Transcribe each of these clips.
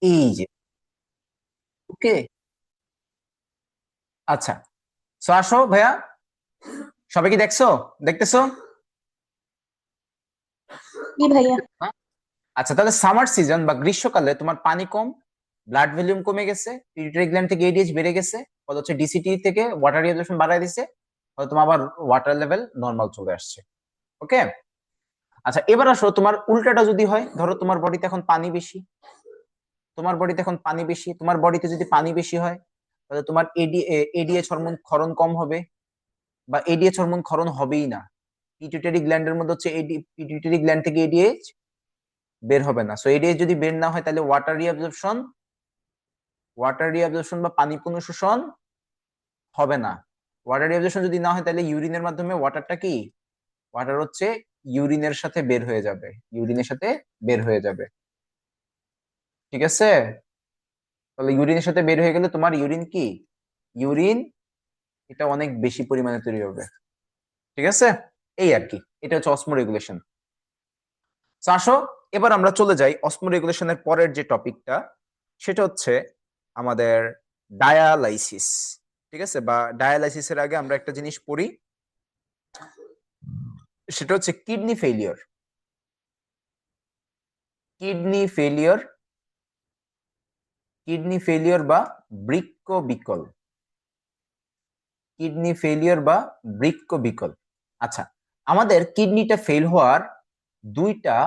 এই যে, ওকে। আচ্ছা, সো আসো ভাইয়া, সবাই কি দেখছো, দেখতেছো? জি ভাইয়া। আচ্ছা, তাহলে সামার সিজন বা গ্রীষ্মকালে তোমার পানি কম, ব্লাড ভলিউম কমে গেছে, পিটুইটারি গ্ল্যান্ড থেকে এডিএইচ বেড়ে গেছে, ফলে হচ্ছে ডিসিটি থেকে ওয়াটার রিঅ্যাবজর্পশন বাড়ায় দিছে, ফলে তোমার আবার ওয়াটার লেভেল নর্মাল চলে আসছে। ওকে। আচ্ছা, এবার আসো তোমার উল্টাটা যদি হয়, ধরো তোমার বডিতে এখন পানি বেশি, তোমার বডিতে যদি পানি বেশি হয়, তাহলে তোমার এডিএইচ হরমোন ক্ষরণ কম হবে, বা এডিএইচ হরমোন ক্ষরণ হবেই না। পিটুইটারি গ্ল্যান্ডের মধ্যে হচ্ছে পিটুইটারি গ্ল্যান্ড থেকে এডিএইচ বের হবে না। সো এডিএইচ যদি বের না হয়, তাহলে ওয়াটার রিঅ্যাবজর্পশন বা পানি পুনঃশোষণ হবে না। ওয়াটার রিঅ্যাবজর্পশন যদি না হয়, তাহলে ইউরিনের মাধ্যমে ওয়াটার হচ্ছে ইউরিনের সাথে বের হয়ে যাবে, ইউরিনের সাথে বের হয়ে যাবে। ঠিক আছে? তাহলে ইউরিনের সাথে বের হয়ে গেলে তোমার ইউরিন কি, ইউরিন এটা অনেক বেশি পরিমাণে তৈরি হবে। ঠিক আছে? এই আর কি, এটা হচ্ছে অসমো রেগুলেশন। আসো, এবার আমরা চলে যাই অসমো রেগুলেশনের পরের যে টপিকটা, সেটা হচ্ছে আমাদের ডায়ালাইসিস। ঠিক আছে? বা ডায়ালাইসিসের আগে আমরা একটা জিনিস পড়ি, সেটা হচ্ছে kidney failure. Kidney failure, kidney failure বা বৃক্ক বিকল, কিডনি ফেলিওর বা বৃক্ক বিকল। আচ্ছা, আমাদের কিডনিটা ফেল হওয়ার দুইটা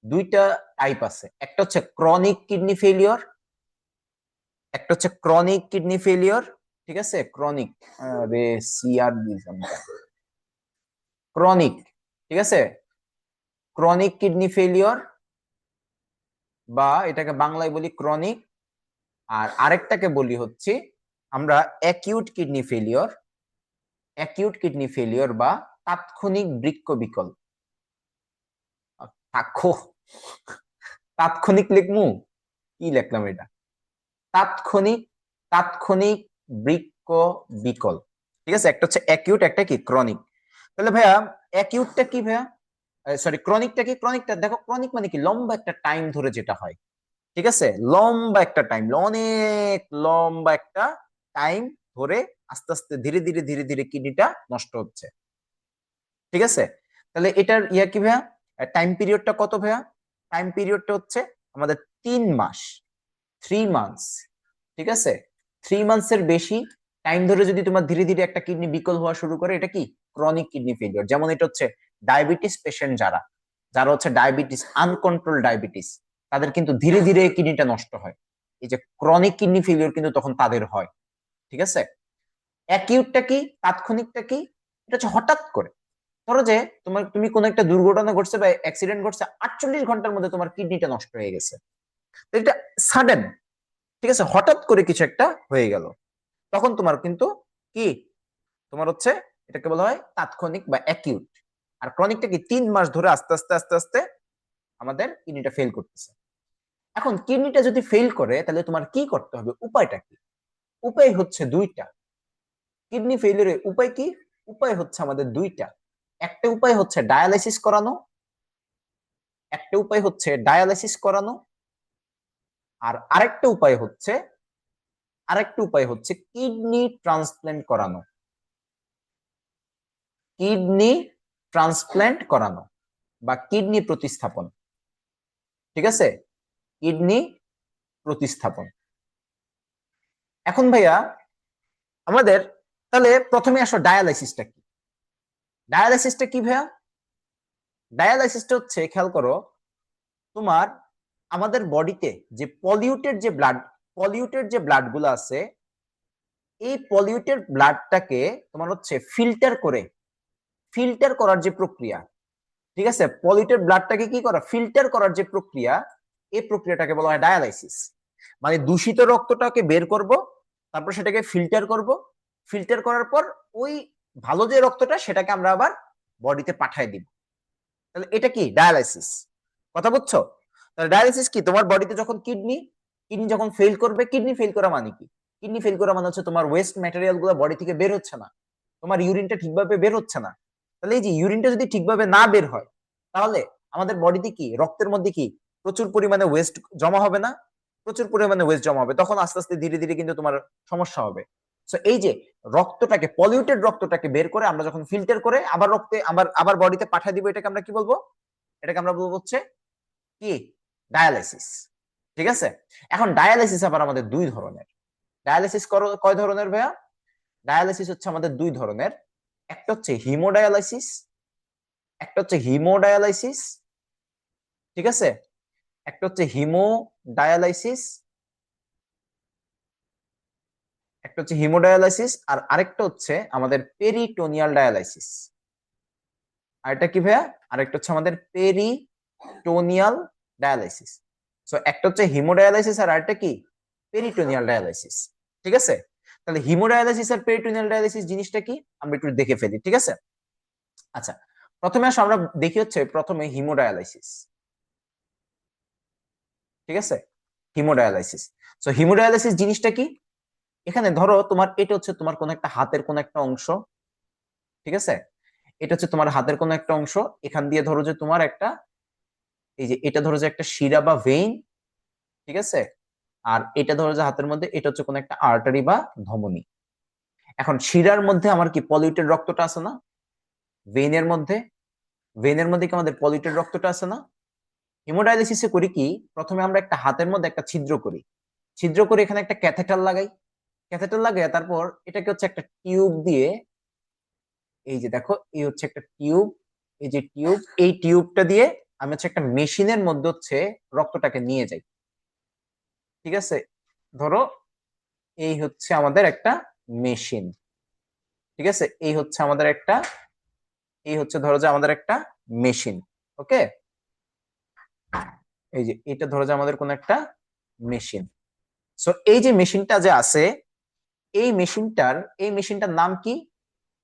দুইটা টাইপ আছে। একটা হচ্ছে ক্রনিক কিডনি ফেলিওর, একটা হচ্ছে ক্রনিক কিডনি ফেলিওর। ঠিক আছে? ক্রনিক, আরে সিআর দিলাম, ক্রনিক। ঠিক আছে? ক্রনিক কিডনি ফেলিওর, বা এটাকে বাংলায় বলি ক্রনিক। আর আরেকটাকে বলি হচ্ছে আমরা acute kidney failure, acute kidney failure বা তাৎক্ষণিক বৃক্ক বিকল। তাক্ষো, তাৎক্ষণিক লিখমু, কি লিখলাম এটা, তাৎক্ষণিক, তাৎক্ষণিক বৃক্ক বিকল। ঠিক আছে? একটা হচ্ছে অ্যাকিউট, একটা কি ক্রনিক। তাহলে ভাইয়া, অ্যাকিউটটা কি ভাইয়া, সরি ক্রনিকটা কি? ক্রনিকটা দেখো, ক্রনিক মানে কি, লম্বা একটা টাইম ধরে যেটা হয়। ঠিক আছে? লম্বা একটা টাইম, অনেক লম্বা একটা টাইম ধরে আস্তে আস্তে ধীরে ধীরে ধীরে ধীরে কিডনিটা নষ্ট হচ্ছে। ঠিক আছে? তাহলে এটার ইয়া কি ভাইয়া, টাইম পিরিয়ডটা কত ভাইয়া? টাইম পিরিয়ডটা হচ্ছে আমাদের 3 মাস, 3 মান্থস। ঠিক আছে? 3 মান্থসের বেশি টাইম ধরে যদি তোমার ধীরে ধীরে একটা কিডনি বিকল হওয়া শুরু করে, এটা কি ক্রনিক কিডনি ফেলিওর। যেমন এটা হচ্ছে ডায়াবেটিস পেশেন্ট, যারা যারা হচ্ছে ডায়াবেটিস, আনকন্ট্রোল ডায়াবেটিস, তাদের কিন্তু ধীরে ধীরে কিডনিটা নষ্ট হয়। এই যে ক্রনিক কিডনি ফেলিওর কিন্তু তখন তাদের হয়। ঠিক আছে? অ্যাকিউটটা কি, তাৎক্ষণিকটা কি? এটা হচ্ছে হঠাৎ করে, ধরো যে তুমি কোনো একটা দুর্ঘটনা ঘটছে বা অ্যাক্সিডেন্ট ঘটছে, 48 ঘন্টার মধ্যে তোমার কিডনিটা নষ্ট হয়ে গেছে। তো এটা সাডেন। ঠিক আছে? হঠাৎ করে কিছু একটা হয়ে গেল, তখন তোমার কিন্তু কি, তোমার হচ্ছে এটাকে বলা হয় তাৎক্ষণিক বা অ্যাকিউট। আর ক্রনিকটা কি, 3 মাস ধরে আস্তে আস্তে আস্তে আস্তে আমাদের কিডনিটা ফেল করতেছে। এখন কিডনিটা যদি ফেল করে, তাহলে তোমার কি করতে হবে, উপায়টা কি? উপায় হচ্ছে দুইটা। কিডনি ফেলিয়ারের উপায় কি? উপায় হচ্ছে আমাদের দুইটা। একটা উপায় হচ্ছে ডায়ালাইসিস করানো, একটা উপায় হচ্ছে ডায়ালাইসিস করানো। আর আরেকটা উপায় হচ্ছে কিডনি ট্রান্সপ্ল্যান্ট করানো, কিডনি ট্রান্সপ্ল্যান্ট করানো বা কিডনি প্রতিস্থাপন। ঠিক আছে? কিডনি প্রতিস্থাপন। এখন ভাইয়া, আমাদের তাহলে প্রথমে আসো ডায়ালাইসিসটা কি। ডায়ালাইসিসটা কি ভাইয়া? ডায়ালাইসিসটা হচ্ছে, খেয়াল করো, তোমার আমাদের বডিতে যে পলিউটেড যে ব্লাড গুলো আছে, এই পলিউটেড ব্লাডটাকে তোমার হচ্ছে ফিল্টার করার যে প্রক্রিয়া। ঠিক আছে? পলিউটেড ব্লাডটাকে কি করা, ফিল্টার করার যে প্রক্রিয়া, এই প্রক্রিয়াটাকে বলা হয় ডায়ালাইসিস। মানে দূষিত রক্তটাকে বের করব, তারপর সেটাকে ফিল্টার করব, ফিল্টার করার পর ওই ভালো যে রক্তটা, সেটাকে আমরা আবার বডিতে পাঠায় দিব। তাহলে এটা কি ডায়ালাইসিস। কথা বুঝছো? তাহলে ডায়ালিসিস কি, তোমার বডিতে যখন কিডনি যখন ফেল করবে, কিডনি ফেল করা মানে কি, কিডনি ফেল করা মানে হচ্ছে তোমার ওয়েস্ট ম্যাটেরিয়াল গুলো বডি থেকে বের হচ্ছে না, তোমার ইউরিনটা ঠিকভাবে বের হচ্ছে না। তাহলে এই যে ইউরিনটা যদি ঠিকভাবে না বের হয়, তাহলে আমাদের বডিতে কি, রক্তের মধ্যে কি প্রচুর পরিমাণে ওয়েস্ট জমা হবে না? প্রচুর পরিমাণে ওয়েস্ট জমা হবে, তখন আস্তে আস্তে ধীরে ধীরে কিন্তু তোমার সমস্যা হবে। সো এই যে রক্তটাকে, পলিউটেড রক্তটাকে বের করে আমরা যখন ফিল্টার করে আবার রক্তে আবার আবার বডিতে পাঠিয়ে দিব, এটাকে আমরা কি বলবো? এটাকে আমরা বলবো হচ্ছে কি, ডায়ালাইসিস। ঠিক আছে, এখন ডায়ালাইসিস আবার আমাদের দুই ধরনের। ডায়ালাইসিস কয় ধরনের ভাইয়া? ডায়ালাইসিস হচ্ছে আমাদের দুই ধরনের। একটা হচ্ছে হিমোডায়ালাইসিস, একটা হচ্ছে হিমোডায়ালাইসিস। ঠিক আছে, একটা হচ্ছে হিমোডায়ালাইসিস, একটা হচ্ছে হিমোডায়ালাইসিস, আর আরেকটা হচ্ছে আমাদের পেরিটোনিয়াল ডায়ালাইসিস। আরেকটা কি ভাইয়া? আরেকটা হচ্ছে আমাদের পেরিটোনিয়াল ডায়ালাইসিস। সো একটা হচ্ছে হিমোডায়ালাইসিস আর আরেকটা কি, পেরিটোনিয়াল ডায়ালাইসিস। ঠিক আছে, তাহলে হিমোডায়ালাইসিস আর পেরিটোনিয়াল ডায়ালাইসিস জিনিসটা কি আমরা একটু দেখে ফেলি। ঠিক আছে, আচ্ছা প্রথমে আসো আমরা দেখি হচ্ছে প্রথমে হিমোডায়ালাইসিস। ঠিক আছে, হিমোডায়ালাইসিস। সো হিমোডায়ালাইসিস জিনিসটা কি? এখানে ধরো তোমার এটা হচ্ছে তোমার কোন একটা হাতের কোন একটা অংশ। ঠিক আছে, এটা হচ্ছে তোমার হাতের কোন একটা অংশ। এখান দিয়ে ধরো যে তোমার একটা, এই যে এটা ধরো যে একটা শিরা বা ভেইন। ঠিক আছে, আর এটা ধরো যে হাতের মধ্যে এটা হচ্ছে কোন একটা আর্টারি বা ধমনী। এখন শিরার মধ্যে আমার কি পলিউটেড রক্তটা আছে না? ভেইনের মধ্যে, ভেইনের মধ্যে কি আমাদের পলিউটেড রক্তটা আছে না? হিমোডায়ালিসিসে করি কি, প্রথমে আমরা একটা হাতের মধ্যে একটা ছিদ্র করি, ছিদ্র করে এখানে একটা ক্যাথেটার লাগাই, ক্যাথেটার লাগাই তারপর এটাকে হচ্ছে একটা টিউব দিয়ে, এই যে দেখো এই হচ্ছে একটা টিউব, এই যে টিউব, এই টিউবটা দিয়ে আমি হচ্ছে একটা মেশিনের মধ্যে হচ্ছে রক্তটাকে নিয়ে যাই। ঠিক আছে, ধরো এই হচ্ছে আমাদের একটা মেশিন। ঠিক আছে, এই হচ্ছে আমাদের একটা, এই হচ্ছে ধরো যে আমাদের একটা মেশিন। ওকে, এই যে এটা ধরো যে আমাদের কোন একটা মেশিন। সো এই যে মেশিনটা যে আছে, এই মেশিনটার, এই মেশিনটার নাম কি?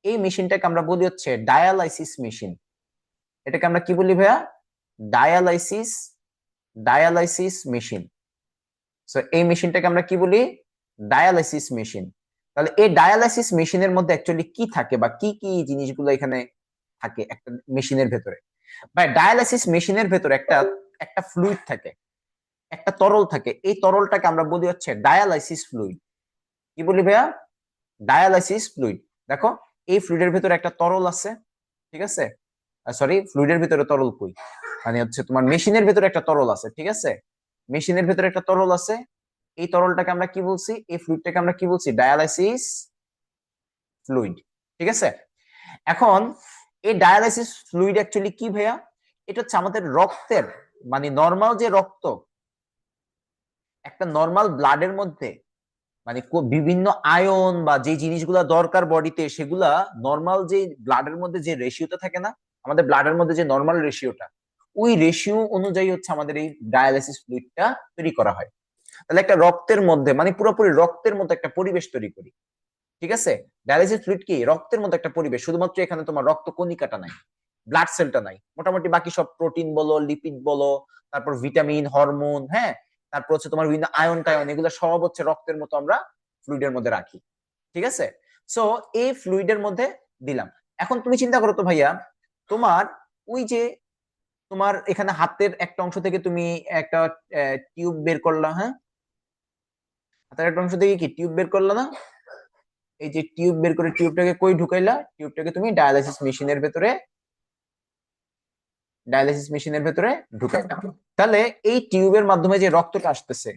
এই মেশিনটাকে আমরা বলি হচ্ছে ডায়ালাইসিস মেশিন। এটাকে আমরা কি বলি ভাইয়া? Dialysis, dialysis machine. সো এই মেশিনটাকে আমরা কি বলি? Dialysis machine. তাহলে এই ডায়ালাইসিস মেশিনের মধ্যে অ্যাকচুয়ালি কি থাকে বা কি কি জিনিসগুলো এখানে থাকে একটা মেশিনের ভেতরে? ভাই ডায়ালাইসিস মেশিনের ভেতরে একটা একটা ফ্লুইড থাকে, একটা তরল থাকে। এই তরলটাকে আমরা বলি হচ্ছে ডায়ালাইসিস ফ্লুইড। কি বলি ভাইয়া? Dialysis fluid. দেখো এই ফ্লুইডের ভেতরে একটা তরল আছে। ঠিক আছে, সরি ফ্লুইডের ভিতরে তরল কই, মানে হচ্ছে তোমার মেশিনের ভিতরে একটা তরল আছে। ঠিক আছে, মেশিনের ভিতরে একটা তরল আছে। এই তরলটাকে আমরা কি বলছি? এই ফ্লুইডটাকে আমরা কি বলছি? Dialysis fluid. ঠিক আছে, এখন এই ডায়ালাইসিস ফ্লুইড অ্যাকচুয়ালি কি ভাইয়া? এটা হচ্ছে আমাদের রক্তের, মানে নর্মাল যে রক্ত, একটা নর্মাল ব্লাডের মধ্যে মানে বিভিন্ন আয়ন বা যে জিনিসগুলা দরকার বডিতে, সেগুলা নর্মাল যে ব্লাডের মধ্যে যে রেশিওটা থাকে না, আমাদের ব্লাডের মধ্যে যে নর্মাল রেশিওটা, ওই রেশিও অনুযায়ী হচ্ছে আমাদের এই ডায়ালাইসিস ফ্লুইডটা তৈরি করা হয়। তাহলে একটা রক্তের মধ্যে মানে পুরোপুরি রক্তের মতো একটা পরিবেশ তৈরি করি। ঠিক আছে, ডায়ালাইসিস ফ্লুইড কি রক্তের মতো একটা পরিবেশ, শুধুমাত্র এখানে তোমার রক্ত কণিকাটা নাই, ব্লাড সেলটা নাই, মোটামুটি বাকি সব প্রোটিন বলো, লিপিড বলো, তারপর ভিটামিন, হরমোন, হ্যাঁ, তারপর হচ্ছে তোমার বিভিন্ন আয়ন টায়ন, এগুলো সব হচ্ছে রক্তের মতো আমরা ফ্লুইডের মধ্যে রাখি। ঠিক আছে, সো এই ফ্লুইডের মধ্যে দিলাম। এখন তুমি চিন্তা করো তো ভাইয়া, তোমার ওই যে তোমার এখানে হাতের একটা অংশ থেকে তুমি একটা টিউব বের করলা, হ্যাঁ, হাতের একটা অংশ থেকে কি টিউব বের করলা না? এই যে টিউব বের করে টিউবটাকে কই ঢুকাইলা? টিউবটাকে তুমি ডায়ালাইসিস মেশিনের ভেতরে, ডায়ালাইসিস মেশিনের ভেতরে ঢুকাইলা। তাহলে এই টিউবের মাধ্যমে যে রক্তটা আসতেছে,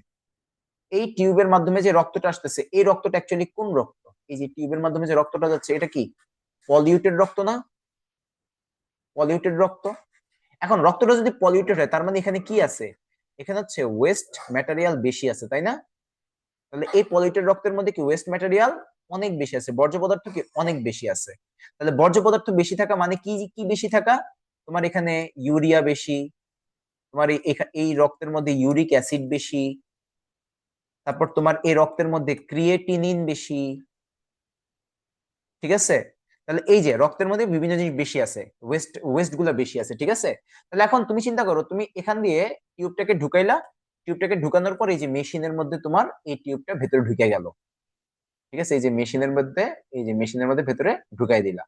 এই টিউবের মাধ্যমে যে রক্তটা আসতেছে, এই রক্তটা অ্যাকচুয়ালি কোন রক্ত? এই যে টিউবের মাধ্যমে যে রক্তটা যাচ্ছে, এটা কি পলিউটেড রক্ত না? পলিউটেড রক্ত। এখন রক্তটা যদি পলিউটেড হয়, তার মানে এখানে কি আছে? এখানে হচ্ছে ওয়েস্ট ম্যাটেরিয়াল বেশি আছে, তাই না? তাহলে এই পলিউটেড রক্তের মধ্যে কি ওয়েস্ট ম্যাটেরিয়াল অনেক বেশি আছে, বর্জ্য পদার্থ কি অনেক বেশি আছে। তাহলে বর্জ্য পদার্থ বেশি থাকা মানে কি, কি বেশি থাকা? তোমার এখানে ইউরিয়া বেশি, তোমার এই রক্তের মধ্যে ইউরিক অ্যাসিড বেশি, তারপর তোমার এই রক্তের মধ্যে ক্রিয়েটিনিন বেশি। ঠিক আছে, তাহলে এই যে রক্তের মধ্যে বিভিন্ন জিনিস বেশি আছে, ওয়েস্ট ওয়েস্ট গুলো বেশি আছে। ঠিক আছে, তাহলে এখন তুমি চিন্তা করো, তুমি এখান দিয়ে টিউবটাকে ঢুকাইলা, টিউবটাকে ঢুকানোর পর এই যে মেশিনের মধ্যে তোমার এই টিউবটা ভেতরে ঢুকে গেল। ঠিক আছে, এই যে মেশিনের মধ্যে, এই যে মেশিনের মধ্যে ভেতরে ঢুকাই দিলা।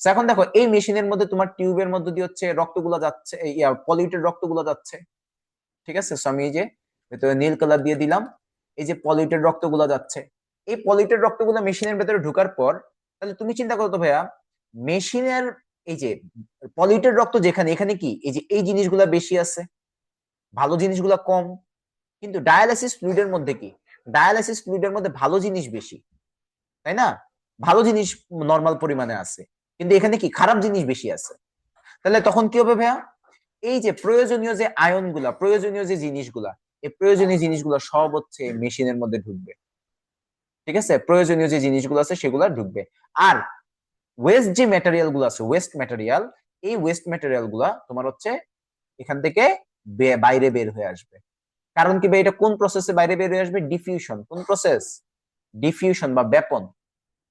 So এখন দেখো এই মেশিনের মধ্যে তোমার টিউবের মধ্যে দিয়ে হচ্ছে রক্তগুলো যাচ্ছে, পলিউটেড রক্তগুলো যাচ্ছে। ঠিক আছে, সো আমি এই যে ভেতরে নীল কালার দিয়ে দিলাম। এই যে পলিউটেড রক্তগুলো যাচ্ছে, এই পলিউটেড রক্তগুলো মেশিনের ভেতরে ঢোকার পর, তাহলে তুমি চিন্তা করো তো ভাইয়া, মেশিনের এই যে পলিউটেড রক্ত যেখানে, এখানে কি এই যে এই জিনিসগুলা বেশি আছে, ভালো জিনিসগুলা কম। কিন্তু ডায়ালাইসিস ফ্লুইডের মধ্যে কি, ডায়ালাইসিস ফ্লুইডের মধ্যে ভালো জিনিস বেশি, তাই না? ভালো জিনিস নর্মাল পরিমাণে আছে, কিন্তু এখানে কি খারাপ জিনিস বেশি আছে। তাহলে তখন কি হবে ভাইয়া, এই যে প্রয়োজনীয় যে আয়ন গুলা, প্রয়োজনীয় যে জিনিসগুলা, এই প্রয়োজনীয় জিনিসগুলো সব হচ্ছে মেশিনের মধ্যে ঢুকবে। ঠিক আছে, প্রয়োজনীয় যে জিনিসগুলো আছে সেগুলা ঢুকবে। আর ওয়েস্ট যে ম্যাটেরিয়াল গুলো আছে, ওয়েস্ট ম্যাটেরিয়াল, এই ওয়েস্ট ম্যাটেরিয়াল গুলা তোমার হচ্ছে এখান থেকে বাইরে বের হয়ে আসবে। কারণ কি ভাই, এটা কোন প্রসেসে বাইরে বের হয়ে আসবে? ডিফিউশন। কোন প্রসেস? ডিফিউশন বা ব্যাপন।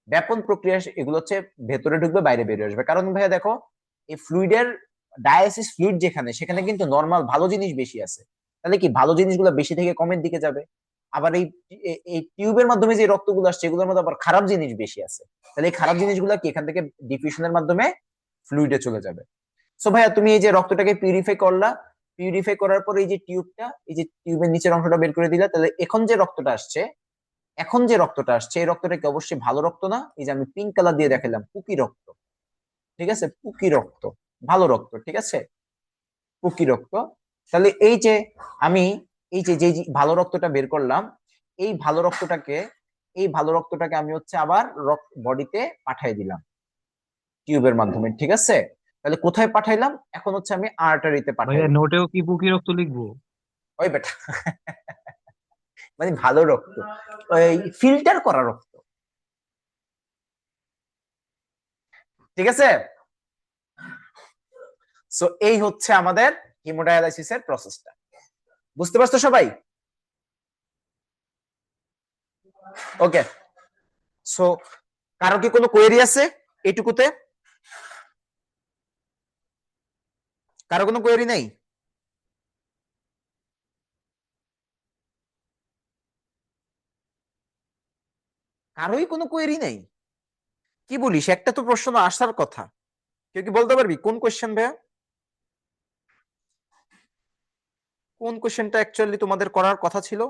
ব্যাপন প্রক্রিয়া, এগুলো হচ্ছে ভেতরে ঢুকবে বাইরে বের হয়ে আসবে। কারণ ভাইয়া দেখো, এই ফ্লুইডের ডায়াসিস ফ্লুইড যেখানে, সেখানে কিন্তু নর্মাল ভালো জিনিস বেশি আছে। তাহলে কি ভালো জিনিসগুলো বেশি থেকে কমের দিকে যাবে। আবার এই টিউবের মাধ্যমে যে রক্তগুলো আসছে, এগুলোর মধ্যে আবার খারাপ জিনিস বেশি আছে। তাহলে এই খারাপ জিনিসগুলো কি এখান থেকে ডিফিউশনের মাধ্যমে ফ্লুইডে চলে যাবে। সো ভাইয়া, তুমি এই যে রক্তটাকে পিউরিফাই করলা, পিউরিফাই করার পর এই যে টিউবটা, এই যে টিউবের নিচের অংশটা বের করে দিলা, তাহলে এখন যে রক্তটা আসছে, এখন যে রক্তটা আসছে, এই রক্তটা কি অবশ্যই ভালো রক্ত না? এই যে আমি পিঙ্ক কালার দিয়ে দেখালাম, পুকি রক্ত। ঠিক আছে, পুকি রক্ত, ভালো রক্ত। ঠিক আছে, পুকি রক্ত। তাহলে এই যে আমি এই যে যে ভালো রক্তটা বের করলাম, এই ভালো রক্তটাকে, এই ভালো রক্তটাকে আমি হচ্ছে আবার বডিতে পাঠিয়ে দিলাম টিউবের মাধ্যমে। ঠিক আছে, তাহলে কোথায় পাঠাইলাম? এখন হচ্ছে আমি আর্টারিতে ভাইয়া পাঠাইলাম। নোটেও কি বুকি রক্ত লিখবো? ওই বেটা, মানে ভালো রক্ত, ওই ফিল্টার করা রক্ত। ঠিক আছে, সো এই হচ্ছে আমাদের হিমোডায়ালাইসিসের প্রসেসটা। বুঝতে পারছো সবাই? ওকে। সো কারো কি কোনো কোয়েরি আছে এইটুকুতে? কারো কোনো কোয়েরি নেই? কারোই কোনো কোয়েরি নেই? কি বলিস, একটা তো প্রশ্ন আসার কথা। কেউ কি বলতে পারবি কোন কোয়েশ্চেন ভাইয়া? কোন কোয়েশ্চেনটা অ্যাকচুয়ালি তোমাদের করার কথা ছিল?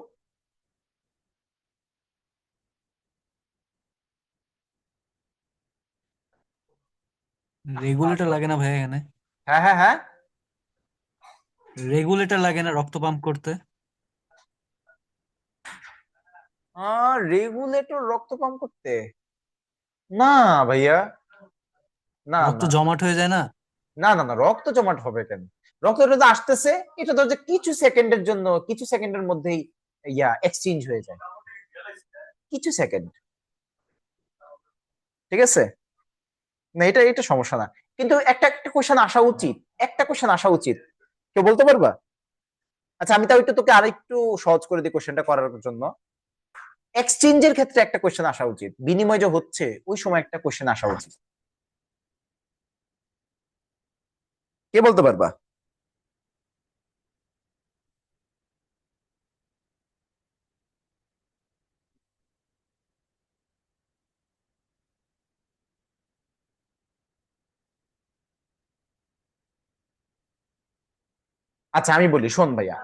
রেগুলেটর লাগে না ভাইয়া এখানে? হ্যাঁ হ্যাঁ হ্যাঁ। রেগুলেটর লাগে না রক্ত পাম্প করতে? রেগুলেটর রক্ত পাম্প করতে? না ভাইয়া, না রক্ত না জমাট হয়ে যায় না? না না না, রক্ত জমাট হবে কেন? রক্তটা তো আসতেছে, এটা তো যে কিছু সেকেন্ডের জন্য, কিছু সেকেন্ডের মধ্যেই এক্সচেঞ্জ হয়ে যায়, কিছু সেকেন্ড। ঠিক আছে, না এটা এটা সমস্যা না। কিন্তু একটা একটা কোশ্চেন আসা উচিত, একটা কোশ্চেন আসা উচিত। কেউ বলতে পারবা? আচ্ছা, আমি তাও একটু তোকে আরেকটু সহজ করে দিই কোশ্চেনটা করার জন্য। এক্সচেঞ্জের ক্ষেত্রে একটা কোশ্চেন আসা উচিত, বিনিময় যে হচ্ছে ওই সময় একটা কোশ্চেন আসা উচিত। কে বলতে পারবা? আচ্ছা আমি বলি, শোন ভাইয়া,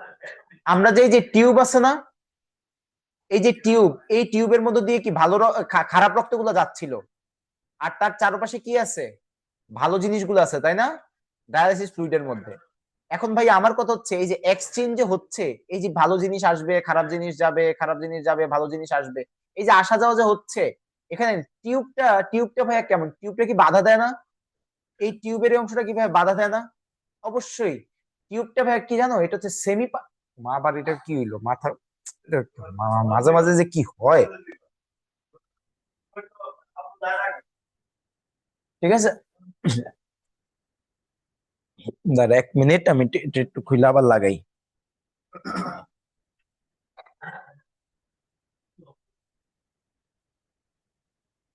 আমরা যে এই যে টিউব আছে না, এই যে টিউব, এই টিউবের মধ্যে দিয়ে কি ভালো খারাপ রক্তগুলো যাচ্ছিল, আর তার চারপাশে কি আছে? ভালো জিনিসগুলো আছে, তাই না? ডায়ালিসিস ফ্লুইডের মধ্যে। এখন ভাই আমার কথা হচ্ছে, এই যে এক্সচেঞ্জ যে হচ্ছে, এই যে ভালো জিনিস আসবে, খারাপ জিনিস যাবে, খারাপ জিনিস যাবে, ভালো জিনিস আসবে, এই যে আসা যাওয়া যে হচ্ছে, এখানে টিউবটা ভাইয়া কেমন? টিউবটা কি বাধা দেয় না? এই টিউবের এই অংশটা কি ভাইয়া বাধা দেয় না? অবশ্যই। টিউবটা ভাইয়া কি জানো, এটা হচ্ছে সেমি, মা বাড়িটা কি হইলো মাথা, মাঝে মাঝে যে কি হয়। ঠিক আছে, দাঁড়া 1 মিনিট, আমি একটু একটু খুলে আবার লাগাই।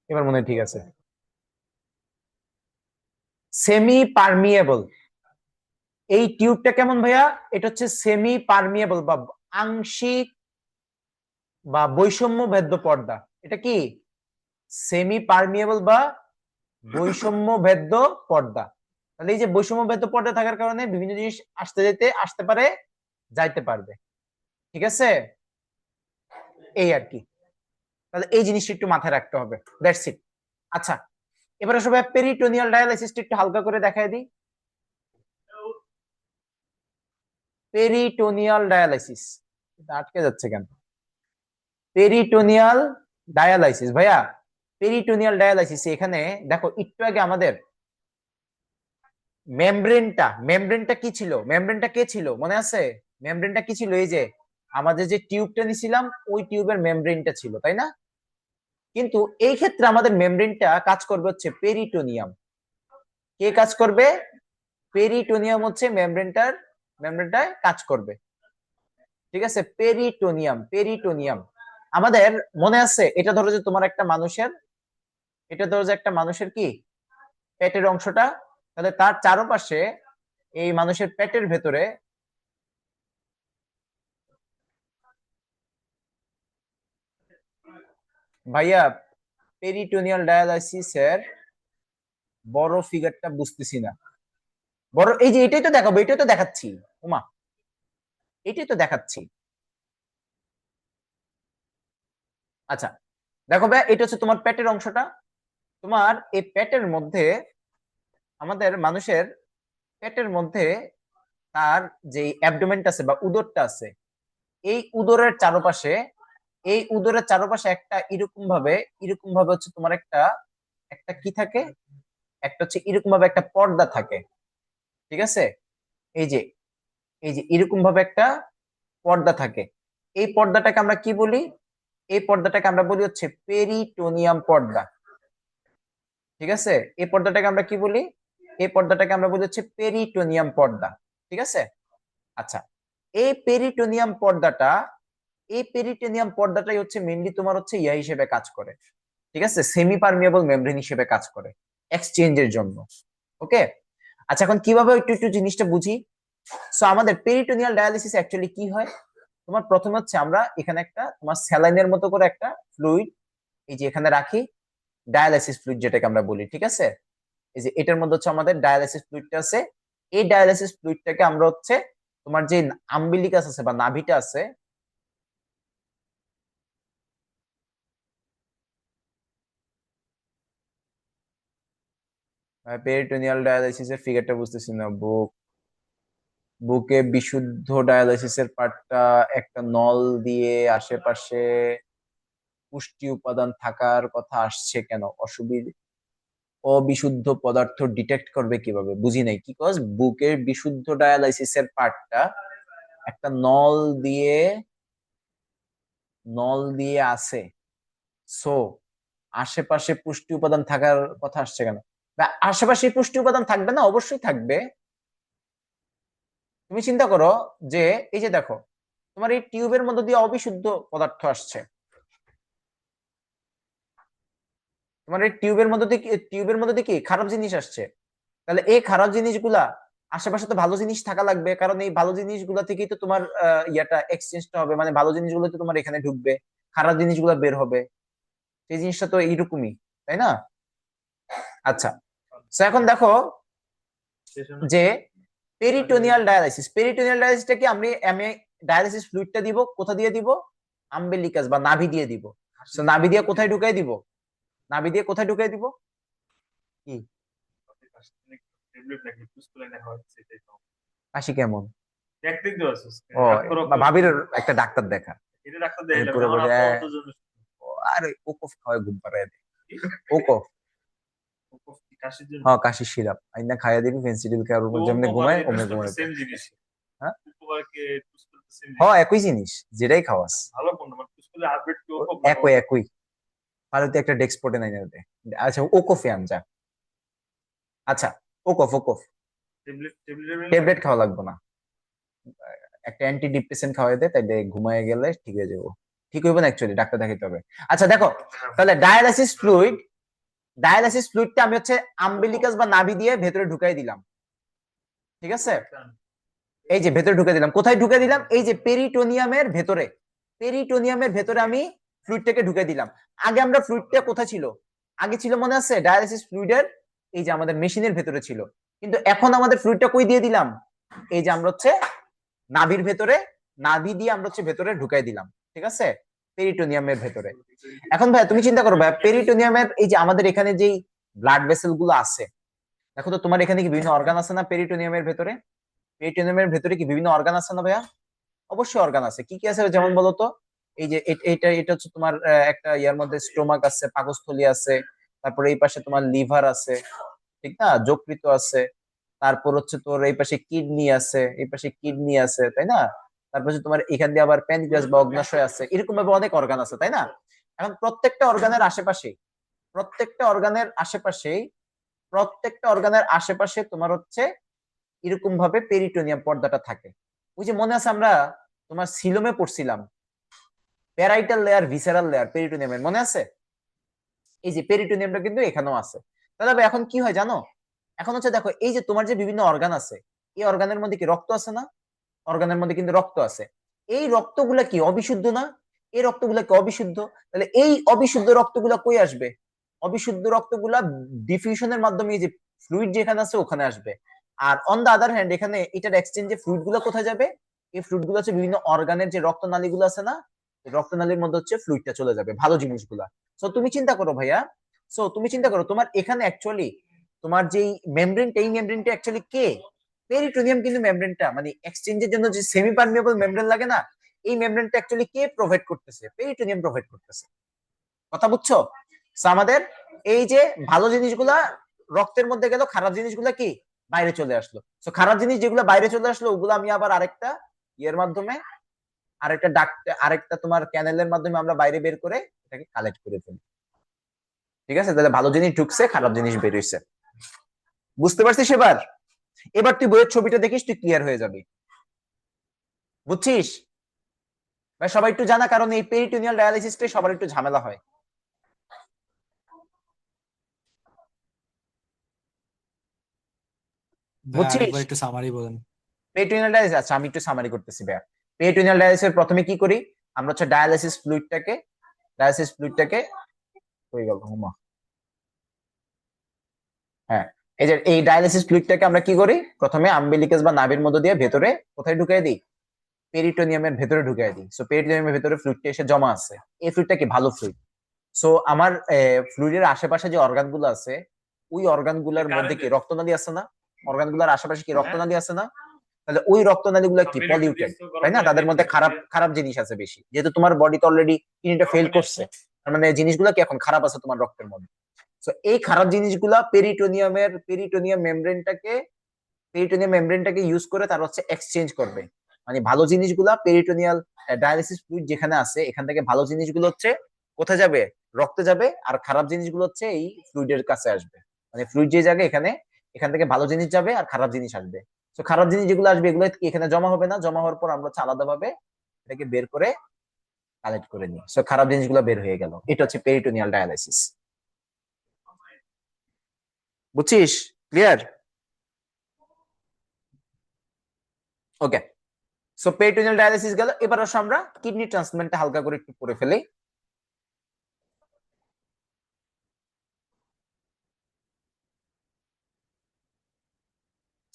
এবার মনে হয় ঠিক আছে। সেমি পারমিয়েবল, এই টিউবটা কেমন ভাইয়া? এটা হচ্ছে সেমি পারমিয়েবল বা আংশিক বা বৈষম্য ভেদ্য পর্দা। এটা কি? সেমি পারমিয়েবল বা বৈষম্য ভেদ্য পর্দা। তাহলে এই যে বৈষম্য ভেদ্য পর্দা থাকার কারণে বিভিন্ন জিনিস আসতে যেতে আসতে পারে, যাইতে পারবে। ঠিক আছে, এই আর কি। তাহলে এই জিনিসটা একটু মাথায় রাখতে হবে, দ্যাটস ইট। আচ্ছা, এবারে সবাই পেরিটোনিয়াল ডায়ালাইসিসটা একটু হালকা করে দেখায় দিই। পেরিটোনিয়াল ডায়ালাইসিস আটকে যাচ্ছে কেন? পেরিটোনিয়াল ডায়ালাইসিস ভাইয়া, পেরিটোনিয়াল ডায়ালাইসিস এখানে দেখো একটু আগে আমাদের মেমব্রেনটা কি ছিল, মেমব্রেনটা কে ছিল মনে আছে? মেমব্রেনটা কি ছিল? এই যে আমাদের যে টিউবটা নিছিলাম ওই টিউবের মেমব্রেনটা ছিল, তাই না? কিন্তু এই ক্ষেত্রে আমাদের মেমব্রেনটা কাজ করবে হচ্ছে পেরিটোনিয়াম। কে কাজ করবে? পেরিটোনিয়াম হচ্ছে মেমব্রেনটায় কাজ করবে। ঠিক আছে, পেরিটোনিয়াম আমাদের মনে আছে। এটা ধরো যে তোমার একটা মানুষের, এটা ধরো যে একটা মানুষের কি পেটের অংশটা, তাহলে তার চারপাশে এই মানুষের পেটের ভেতরে ভাইয়া পেরিটোনিয়াল ডায়ালাইসিস এর বড় ফিগারটা বুঝতেছি না। বড় এই যে এটাই তো দেখাবো, এটাই তো দেখাচ্ছি। উমা, এটাই তো দেখাচ্ছি। আচ্ছা দেখো ভাই, এটা হচ্ছে তোমার পেটের অংশটা। তোমার এই পেটের মধ্যে, আমাদের মানুষের পেটের মধ্যে তার যে অ্যাবডোমেনটা আছে বা উদরটা আছে, এই উদরের চারপাশে, এই উদরের চারপাশে একটা এরকম ভাবে হচ্ছে তোমার একটা একটা কি থাকে, একটা হচ্ছে এরকম ভাবে একটা পর্দা থাকে। ঠিক আছে, এই যে এরকম ভাবে একটা পর্দা থাকে। এই পর্দাটাকে আমরা কি বলি? এই পর্দাটাকে আমরা বলি হচ্ছে পেরিটোনিয়াম পর্দা। ঠিক আছে, এই পর্দাটাকে আমরা কি বলি? এই পর্দাটাকে আমরা বলি হচ্ছে পেরিটোনিয়াম পর্দা। ঠিক আছে, আচ্ছা, এই পেরিটোনিয়াম পর্দাটা, এই পেরিটোনিয়াম পর্দাটাই হচ্ছে মেইনলি তোমার হচ্ছে ইয়া হিসেবে কাজ করে। ঠিক আছে, সেমি পারমিয়েবল মেমব্রেন হিসেবে কাজ করে এক্সচেঞ্জের জন্য। ওকে, আচ্ছা এখন কিভাবে একটু একটু জিনিসটা বুঝি। সো আমাদের পেরিটোনিয়াল ডায়ালিসিস অ্যাকচুয়ালি কি হয়? তোমার প্রথমে হচ্ছে আমরা এখানে একটা তোমার স্যালাইনের মতো করে একটা ফ্লুইড এই যে এখানে রাখি, ডায়ালাইসিস ফ্লুইড যেটাকে আমরা বলি। ঠিক আছে, এই যে এটার মধ্যে হচ্ছে আমাদের ডায়ালাইসিস ফ্লুইডটা আছে। এই ডায়ালাইসিস ফ্লুইডটাকে আমরা হচ্ছে তোমার যে আম্বিলিকাস আছে বা নাভিটা আছে, পেরিটোনিয়াল ডায়ালাইসিসের ফিগারটা বুঝতেছি না। বুকে বিশুদ্ধ ডায়ালাইসিসের পার্টটা একটা নল দিয়ে আশেপাশে পুষ্টি উপাদান থাকার কথা আসছে কেন? অবিশুদ্ধ পদার্থ ডিটেক্ট করবে কিভাবে? বুঝি নাই কি কজ। বুকের বিশুদ্ধ ডায়ালাইসিসের পার্টটা একটা দিয়ে নল দিয়ে আছে। সো আশেপাশে পুষ্টি উপাদান থাকার কথা আসছে কেন? বা আশেপাশে পুষ্টি উপাদান থাকবে না? অবশ্যই থাকবে। তুমি চিন্তা করো যে এই যে দেখো, তোমার এই টিউবের মধ্যে দিয়ে অবিশুদ্ধ পদার্থ আসছে। তোমার এই টিউবের মধ্যে দিয়ে কি খারাপ জিনিস আসছে। তাহলে এই খারাপ জিনিসগুলা আশেপাশে তো ভালো জিনিস থাকা লাগবে, কারণ এই ভালো জিনিসগুলা থেকেই তো তোমার ইয়াটা এক্সচেঞ্জটা হবে, মানে ভালো জিনিসগুলো তো তোমার এখানে ঢুকবে, খারাপ জিনিসগুলো বের হবে। এই জিনিসটা তো এইরকমই, তাই না? আচ্ছা, তো এখন দেখো যে পেরিটোনিয়াল ডায়ালাইসিসটা কি, আমি ডায়ালাইসিস ফ্লুইডটা দিব কোথা দিয়ে দিব? আম্বেলিকাস বা নাভি দিয়ে দিব। তো নাভি দিয়ে কোথায় ঢুকাই দিব? নাভি দিয়ে কোথায় ঢুকাই দিব? কি কাশি কেমন? ও, ভাবির একটা ডাক্তার দেখা। পুরো বলে, ও, আরে ওকফ খাওয়াই ঘুম পাড়ায় দেয়। ওকফ, হ্যাঁ কাশির সিরাপ আইনা খাইয়া দিবি, ফেন্সিডিল খাওয়ার উপর যেমনি ঘুমায় অমনি ঘুমায়। হ্যাঁ, হ্যাঁ একই জিনিস, যেটাই খাওয়াস একই একই। ভারতে একটা ডেক্সপোর্টে নাই না। আচ্ছা ওকফে আনজা। আচ্ছা, ওকফ ট্যাবলেট খাওয়া লাগবে না, একটা অ্যান্টি ডিপ্রেসেন্ট খাওয়াই দে, তাইলে ঘুমায় গেলে ঠিক হয়ে যাবো। ঠিক হইব না, অ্যাকচুয়ালি ডাক্তার দেখাইতে হবে। আচ্ছা দেখো, তাহলে ডায়ালাইসিস ফ্লুইডটা আমি হচ্ছে আম্বিলিকাস বা নাভি দিয়ে ভেতরে ঢুকাই দিলাম। ঠিক আছে, এই যে ভেতরে ঢুকে দিলাম। কোথায় ঢুকে দিলাম? এই যে পেরিটোনিয়ামের ভেতরে, পেরিটোনিয়ামের ভেতরে আমি ফ্লুইডটাকে ঢুকে দিলাম। আগে আমরা ফ্লুইডটা কোথায় ছিল? আগে ছিল মনে আছে ডায়ালাইসিস ফ্লুইডের এই যে আমাদের মেশিনের ভেতরে ছিল। কিন্তু এখন আমাদের ফ্লুইডটা কই দিয়ে দিলাম? এই যে আমরা হচ্ছে নাভির ভেতরে নাভি দিয়ে আমরা হচ্ছে ভেতরে ঢুকাই দিলাম, ঠিক আছে, পেরিটোনিয়ামের ভেতরে। এখন ভাই তুমি চিন্তা করো ভাই, পেরিটোনিয়ামের এই যে আমাদের এখানে যেই ব্লাড ভেসেল গুলো আছে, দেখো তো তোমার এখানে কি বিভিন্ন অর্গান আছে না পেরিটোনিয়ামের ভেতরে? পেরিটোনিয়ামের ভেতরে কি বিভিন্ন অর্গান আছে না ভাইয়া? অবশ্যই অর্গান আছে। কি কি আছে যেমন বলো তো? এই যে এটা এটা হচ্ছে তোমার একটা ইয়ার মধ্যে স্টোমাক আছে, পাকস্থলী আছে, তারপরে এই পাশে তোমার লিভার আছে, ঠিক না, যকৃত আছে, তারপর হচ্ছে তোর এই পাশে কিডনি আছে, এই পাশে কিডনি আছে, তাই না? তারপর হচ্ছে তোমার এখান দিয়ে আবার প্যানক্রিয়াস বা অগ্নাশয় আছে, এরকম ভাবে অনেক অর্গান আছে, তাই না? এখন প্রত্যেকটা অর্গানের আশেপাশেই প্রত্যেকটা অর্গানের আশেপাশে তোমার হচ্ছে এরকম ভাবে পেরিটোনিয়াম পর্দাটা থাকে। ওই যে মনে আছে আমরা তোমার সিলোমে পড়ছিলাম, প্যারাইটাল লেয়ার, ভিসেরাল লেয়ার পেরিটোনিয়ামের, মনে আছে? এই যে পেরিটোনিয়ামটা কিন্তু এখানেও আছে। তাহলে এখন কি হয় জানো? এখন হচ্ছে দেখো, এই যে তোমার যে বিভিন্ন অর্গান আছে, এই অর্গানের মধ্যে কি রক্ত আছে না? অর্গানের মধ্যে কিন্তু রক্ত আছে। এই রক্তগুলা কি অবিশুদ্ধ না? এই রক্তগুলা কি অবিশুদ্ধ? তাহলে এই অবিশুদ্ধ রক্তগুলা কই আসবে? অবিশুদ্ধ রক্তগুলা ডিফিউশনের মাধ্যমে এই যে ফ্লুইড যেখানে আছে ওখানে আসবে। আর অন দা আদার হ্যান্ড এখানে এটার এক্সচেঞ্জে ফ্লুইড গুলো কোথায় যাবে? এই ফ্লুইড গুলো হচ্ছে বিভিন্ন অর্গানের যে রক্তনালী গুলো আছে না, রক্তনালীর মধ্যে হচ্ছে ফ্লুইডটা চলে যাবে, ভালো জিনিসগুলা। সো তুমি চিন্তা করো ভাইয়া, তুমি চিন্তা করো তোমার এখানে অ্যাকচুয়ালি তোমার যেই মেমব্রেনটা, এই মেমব্রেনটা অ্যাকচুয়ালি কে? পেরিটোনিয়াম কিন্তু মেমব্রেনটা, মানে এক্সচেঞ্জের জন্য যে সেমি পারমিয়েবল মেমব্রেন লাগে না, এই মেমব্রেনটা অ্যাকচুয়ালি কে প্রোভাইড করতেছে? পেরিটোনিয়াম প্রোভাইড করতেছে। কথা বুঝছো? আমাদের এই যে ভালো জিনিসগুলা রক্তের মধ্যে গেল, খারাপ জিনিসগুলা কি বাইরে চলে আসলো। তো খারাপ জিনিস যেগুলো বাইরে চলে আসলো ওগুলো আমি আবার আরেকটা ইয়ের মাধ্যমে, আরেকটা তোমার ক্যানেলের মাধ্যমে আমরা বাইরে বের করে এটাকে কালেক্ট করে ফেলি। ঠিক আছে, তাহলে ভালো জিনিস ঢুকছে, খারাপ জিনিস বের হইছে। বুঝতে পারছিস এবার? এবার তুই বইয়ের ছবিটা দেখিস, তুই ক্লিয়ার হয়ে যাবি। বুঝছিস ভাই? সবাই একটু জানা, কারণ এই পেরিটোনিয়াল ডায়ালিসিসটাই সবার একটু ঝামেলা হয়। ভাই বুঝছিস আরেকবার একটু সামারি বলেন। পেরিটোনিয়াল ডায়ালিসিস, আচ্ছা আমি একটু সামারি করতেছি ভাইয়া। পেরিটোনিয়াল ডায়ালিসিসের প্রথমে কি করি? আমরা হচ্ছে ডায়ালিসিস ফ্লুইডটাকে হয়ে গেল হুমা, হ্যাঁ, এই যে এই ডায়ালিসিস ফ্লুইডটাকে আমরা কি করি? প্রথমে আম্বিলিকাস বা নাভির মধ্য দিয়ে ভেতরে কোথায় ঢুকিয়ে দিই? পেরিটোনিয়ামের ভেতরে ঢুকিয়ে দিই। সো পেরিটোনিয়ামের ভেতরে ফ্লুইডটা এসে জমা আছে। এই ফ্লুইডটা কি ভালো ফ্লুইড। সো আমার ফ্লুইডের আশেপাশে যে অর্গান গুলো আছে, ওই অর্গান গুলার মধ্যে কি রক্তনালী আছে না? অর্গান গুলার আশেপাশে কি রক্তনালী আছে না? তাহলে ওই রক্তনালী গুলা কি পলিউটেড, তাই না? তাদের মধ্যে খারাপ খারাপ জিনিস আছে বেশি, যেহেতু তোমার বডিতে অলরেডি কিডনিটা ফেল করছে, তার মানে জিনিসগুলা কি এখন খারাপ আছে তোমার রক্তের মধ্যে। সো এই খারাপ জিনিসগুলা পেরিটোনিয়াম মেমব্রেনটাকে ইউজ করে তার হচ্ছে এক্সচেঞ্জ করবে। মানে ভালো জিনিসগুলা পেরিটোনিয়াল ডায়ালিসিস ফ্লুইড যেখানে আছে এখান থেকে ভালো জিনিসগুলো হচ্ছে কোথায় যাবে? রক্তে যাবে। আর খারাপ জিনিসগুলো হচ্ছে এই ফ্লুইডের কাছে আসবে। মানে ফ্লুইড যে জায়গায় এখানে, এখান থেকে ভালো জিনিস যাবে আর খারাপ জিনিস আসবে। তো খারাপ জিনিস যেগুলো আসবে এগুলো কি এখানে জমা হবে না? জমা হওয়ার পর আমরা হচ্ছে আলাদাভাবে এটাকে বের করে কালেক্ট করে নিই। সো খারাপ জিনিসগুলো বের হয়ে গেল। এটা হচ্ছে পেরিটোনিয়াল ডায়ালিসিস। বুঝছিস? ক্লিয়ার? ওকে। সো পেরিটোনিয়াল ডায়ালিসিস গেল। এবার আসো আমরা কিডনি ট্রান্সপ্লান্টটা হালকা করে একটু পড়ে ফেলি।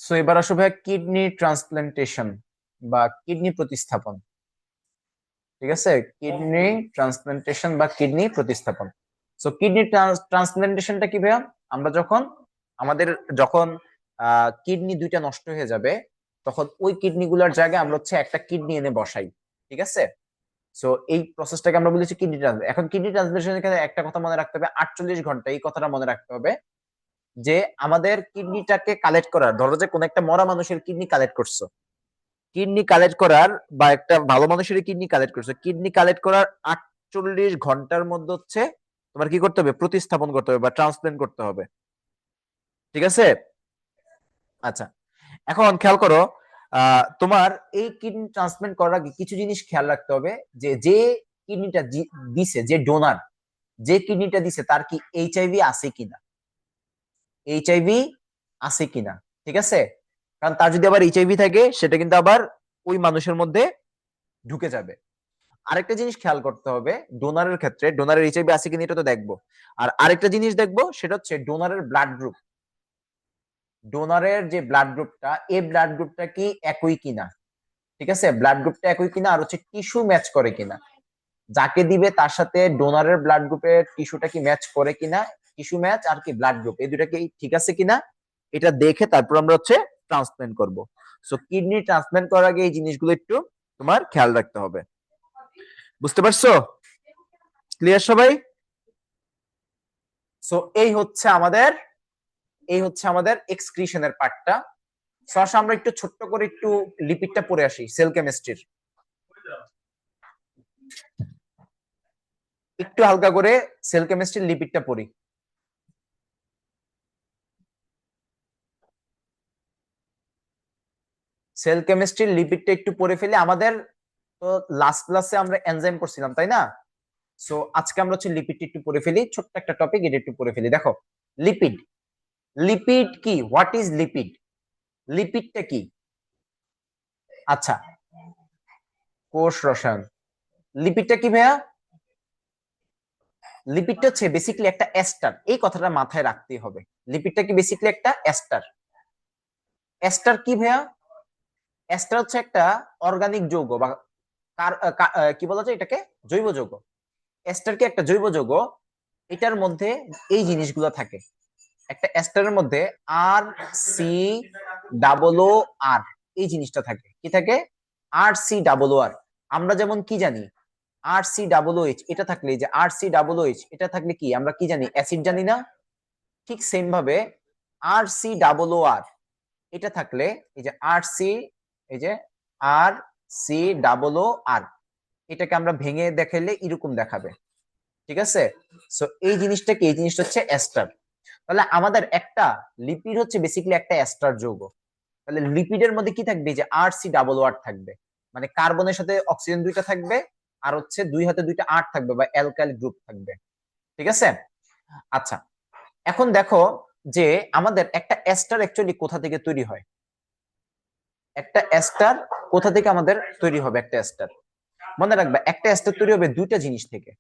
সো এবার আসো ভাইয়া কিডনি ট্রান্সপ্লান্টেশন বা কিডনি প্রতিস্থাপন। ঠিক আছে, কিডনি ট্রান্সপ্লান্টেশন বা কিডনি প্রতিস্থাপন। সো কিডনি ট্রান্সপ্লান্টেশনটা কি ভাইয়া? আমরা আমাদের যখন কিডনি দুইটা নষ্ট হয়ে যাবে, তখন ওই কিডনি গুলার জায়গায় আমরা হচ্ছে একটা কিডনি এনে বসাই। ঠিক আছে, সো এই প্রসেসটাকে আমরা বলেছি কিডনি ট্রান্সপ্লান্ট। এখন কিডনি ট্রান্সপ্লান্টেশন এখানে একটা কথা মনে রাখতে হবে, 48 ঘন্টা, এই কথাটা মনে রাখতে হবে যে আমাদের কিডনিটাকে কালেক্ট করার, ধরো যে কোন একটা মরা মানুষের কিডনি কালেক্ট করছো, কিডনি কালেক্ট করার বা একটা ভালো মানুষের কিডনি কালেক্ট করছো, কিডনি কালেক্ট করার 48 ঘন্টার মধ্যে হচ্ছে তোমার কি করতে হবে? প্রতিস্থাপন করতে হবে বা ট্রান্সপ্লান্ট করতে হবে। ঠিক আছে, আচ্ছা। এখন খেয়াল করো, তোমার এই কিডনি ট্রান্সপ্লান্ট করার আগে কিছু জিনিস খেয়াল রাখতে হবে, যে যে কিডনিটা দিছে, যে ডোনার, যে কিডনিটা দিছে তার কি এইচআইভি আছে কিনা, এইচআইভি আছে কিনা। ঠিক আছে, কারণ তার যদি আবার এইচআইভি থাকে সেটা কিন্তু আবার ওই মানুষের মধ্যে ঢুকে যাবে। আরেকটা জিনিস খেয়াল করতে হবে ডোনারের ক্ষেত্রে, ডোনারের এইচআইভি আছে কিনা এটা তো দেখবো। আর আরেকটা জিনিস দেখবো সেটা হচ্ছে ডোনারের ব্লাড গ্রুপ। ডোনারের যে ব্লাড গ্রুপটা, এই ব্লাড গ্রুপটা কি একই কিনা। ঠিক আছে, ব্লাড গ্রুপটা একই কিনা আর হচ্ছে টিস্যু ম্যাচ করে কিনা, যাকে দিবে তার সাথে ডোনারের ব্লাড গ্রুপের টিস্যুটা কি ম্যাচ করে কিনা, টিস্যু ম্যাচ আর কি ব্লাড গ্রুপ এই দুটা কি ঠিক আছে কিনা, এটা দেখে তারপর আমরা হচ্ছে ট্রান্সপ্ল্যান্ট করব। সো কিডনি ট্রান্সপ্ল্যান্ট করার আগে এই জিনিসগুলো একটু তোমার খেয়াল রাখতে হবে। বুঝতে পারছো? ক্লিয়ার সবাই? সো এই হচ্ছে আমাদের এক্সক্রিশনের পার্টটা। সো আসলে আমরা একটু ছোট্ট করে একটু লিপিডটা পড়ে আসি সেল কেমিস্ট্রির, একটু হালকা করে সেল কেমিস্ট্রির লিপিডটা পড়ি। সেল কেমিস্ট্রির লিপিডটা একটু পড়ে ফেলে আমাদের, তো লাস্ট ক্লাসে আমরা এনজাইম পড়ছিলাম তাই না? সো আজকে আমরা হচ্ছে লিপিডটা একটু পড়ে ফেলি, ছোট্ট একটা টপিক, এটা একটু পড়ে ফেলি। দেখো, লিপিড, লিপিড কি, হোয়াট ইজ লিপিড, লিপিডটা কি? আচ্ছা, কোষ রসায়ন, লিপিডটা কি ভাইয়া? লিপিডটা হচ্ছে বেসিক্যালি একটা এস্টার, এই কথাটা মাথায় রাখতেই হবে। লিপিডটা কি বেসিক্যালি একটা এস্টার। এস্টার কি ভাইয়া? এস্টার হচ্ছে একটা অর্গানিক যৌগ বা কি বলা যায় এটাকে, জৈব যৌগ। এস্টার কি একটা জৈব যৌগ, এটার মধ্যে এই জিনিসগুলো থাকে। একটা এস্টারের মধ্যে আর সি ডাবল ও আর, এই জিনিসটা থাকে। কি থাকে? আর সি ডাবল ও আর। আমরা যেমন কি জানি আর সি ডাবল এইচ, এটা থাকলে, যে আর সি ডাবল এইচ এটা থাকলে কি আমরা কি জানি, অ্যাসিড জানি না? ঠিক সেম ভাবে আর সি ডাবল ও আর এটা থাকলে, এই যে আর সি, এই যে আর সি ডাবল ও আর, এটাকে আমরা ভেঙে দেখাইলে এরকম দেখাবে। ঠিক আছে, সো এই জিনিসটা কি, এই জিনিসটা হচ্ছে এস্টার। তাহলে আমাদের একটা লিপিড হচ্ছে বেসিক্যালি একটা এস্টার যৌগ। তাহলে লিপিডের মধ্যে কি থাকবে, যে আর সি ডাবল ও আর থাকবে, মানে কার্বনের সাথে অক্সিজেন দুইটা থাকবে, আর হচ্ছে দুই হাতে দুইটা আর থাকবে বা অ্যালকাইল গ্রুপ থাকবে। ঠিক আছে, আচ্ছা, এখন দেখো যে আমাদের একটা এস্টার অ্যাকচুয়ালি কোথা থেকে তৈরি হয়। একটা এস্টার কোথা থেকে আমাদের তৈরি হবে? একটা এস্টার, মনে রাখবে, একটা এস্টার তৈরি হবে দুইটা জিনিস থেকে।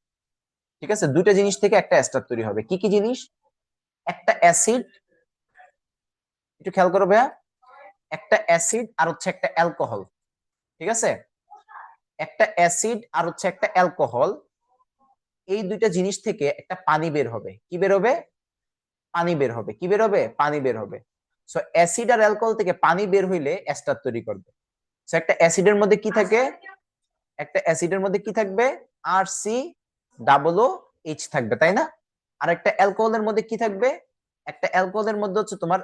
ঠিক আছে, দুইটা জিনিস থেকে একটা এস্টার তৈরি হবে। কি কি জিনিস? একটা অ্যাসিড, একটু খেয়াল করো ভাইয়া, একটা অ্যাসিড আর হচ্ছে একটা অ্যালকোহল। ঠিক আছে, একটা অ্যাসিড আর হচ্ছে একটা অ্যালকোহল, এই দুইটা জিনিস থেকে একটা পানি বের হবে। কি বের হবে? পানি বের হবে। কি বের হবে? পানি বের হবে। সো অ্যাসিড আর অ্যালকোহল থেকে পানি বের হইলে এস্টার তৈরি করবে। সো একটা অ্যাসিডের মধ্যে কি থাকে, একটা অ্যাসিডের মধ্যে কি থাকবে, আর সি ডাবল ও এইচ থাকবে তাই না? আর একটা অ্যালকোহলের মধ্যে কি থাকবে, একটা অ্যালকোহলের মধ্যে হচ্ছে তোমার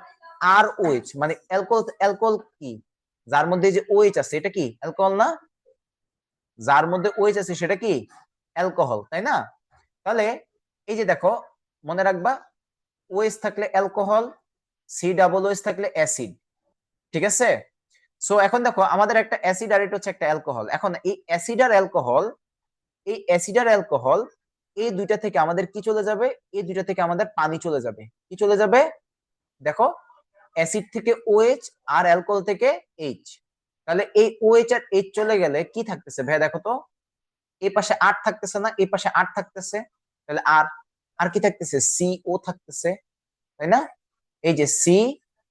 আর ও এইচ, মানে অ্যালকোহল, অ্যালকোহল কি, যার মধ্যে যে ওএইচ আছে এটা কি অ্যালকোহল না? যার মধ্যে ওএইচ আছে সেটা কি অ্যালকোহল, তাই না? তাহলে এই যে দেখো, মনে রাখবা, ওএইচ থাকলে অ্যালকোহল, সি ডাবল ওএইচ থাকলে অ্যাসিড। ঠিক আছে, সো এখন দেখো আমাদের একটা অ্যাসিড আর এটা হচ্ছে একটা অ্যালকোহল। এখন এই অ্যাসিড আর অ্যালকোহল, এই অ্যাসিড আর অ্যালকোহল, এই দুইটা থেকে আমাদের কি চলে যাবে, এই দুইটা থেকে আমাদের পানি চলে যাবে। কি চলে যাবে? দেখো, অ্যাসিড থেকে ওএইচ আর অ্যালকোহল থেকে এইচ। তাহলে এই ওএইচ আর এইচ চলে গেলে কি থাকতেছে ভাই? দেখো তো, এই পাশে আর থাকতেছে না, এই পাশে আর থাকতেছে, তাহলে আর, আর কি থাকতেছে? সিও থাকতেছে, তাই না? এই যে সি